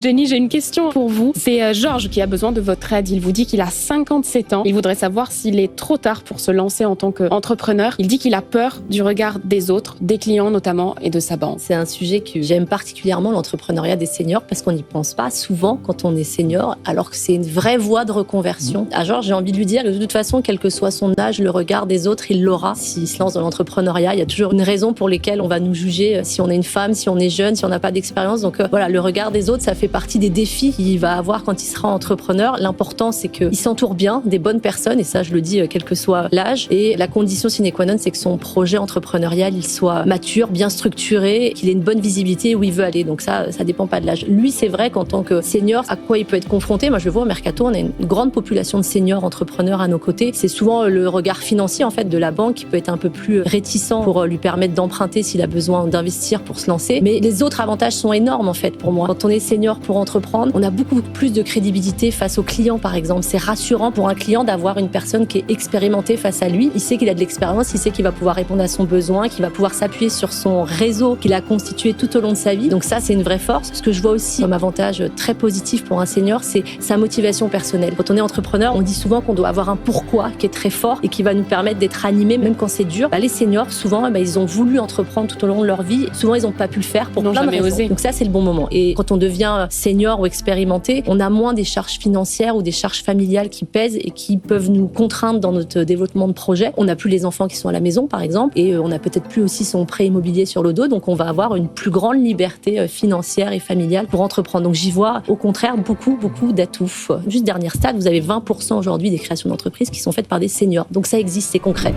Jenny, j'ai une question pour vous. C'est Georges qui a besoin de votre aide. Il vous dit qu'il a 57 ans. Il voudrait savoir s'il est trop tard pour se lancer en tant qu'entrepreneur. Il dit qu'il a peur du regard des autres, des clients notamment, et de sa banque. C'est un sujet que j'aime particulièrement, l'entrepreneuriat des seniors, parce qu'on n'y pense pas souvent quand on est senior, alors que c'est une vraie voie de reconversion. À Georges, j'ai envie de lui dire que de toute façon, quel que soit son âge, le regard des autres, il l'aura. S'il se lance dans l'entrepreneuriat, il y a toujours une raison pour laquelle on va nous juger si on est une femme, si on est jeune, si on n'a pas d'expérience. Donc voilà, le regard des autres, ça fait partie des défis qu'il va avoir quand il sera entrepreneur. L'important, c'est qu'il s'entoure bien des bonnes personnes, et ça, je le dis, quel que soit l'âge. Et la condition sine qua non, c'est que son projet entrepreneurial, il soit mature, bien structuré, qu'il ait une bonne visibilité où il veut aller. Donc ça dépend pas de l'âge. Lui, c'est vrai qu'en tant que senior, à quoi il peut être confronté? Moi, je le vois au Mercato, on a une grande population de seniors entrepreneurs à nos côtés. C'est souvent le regard financier, en fait, de la banque qui peut être un peu plus réticent pour lui permettre d'emprunter s'il a besoin d'investir pour se lancer. Mais les autres avantages sont énormes, en fait, pour moi. Quand on est senior pour entreprendre, on a beaucoup plus de crédibilité face aux clients, par exemple. C'est rassurant pour un client d'avoir une personne qui est expérimentée face à lui. Il sait qu'il a de l'expérience, il sait qu'il va pouvoir répondre à son besoin, qu'il va pouvoir s'appuyer sur son réseau qu'il a constitué tout au long de sa vie. Donc ça, c'est une vraie force. Ce que je vois aussi comme avantage très positif pour un senior, c'est sa motivation personnelle. Quand on est entrepreneur, on dit souvent qu'on doit avoir un pourquoi qui est très fort et qui va nous permettre d'être animés même quand c'est dur. Les seniors, souvent, ils ont voulu entreprendre tout au long de leur vie. Souvent, ils n'ont pas pu le faire pour plein de raisons. Osé. Donc ça, c'est le bon moment. Et quand on devient senior ou expérimenté, on a moins des charges financières ou des charges familiales qui pèsent et qui peuvent nous contraindre dans notre développement de projet. On n'a plus les enfants qui sont à la maison, par exemple, et on n'a peut-être plus aussi son prêt immobilier sur le dos, donc on va avoir une plus grande liberté financière et familiale pour entreprendre. Donc j'y vois au contraire beaucoup d'atouts. Juste dernière stat, vous avez 20% aujourd'hui des créations d'entreprises qui sont faites par des seniors. Donc ça existe, c'est concret.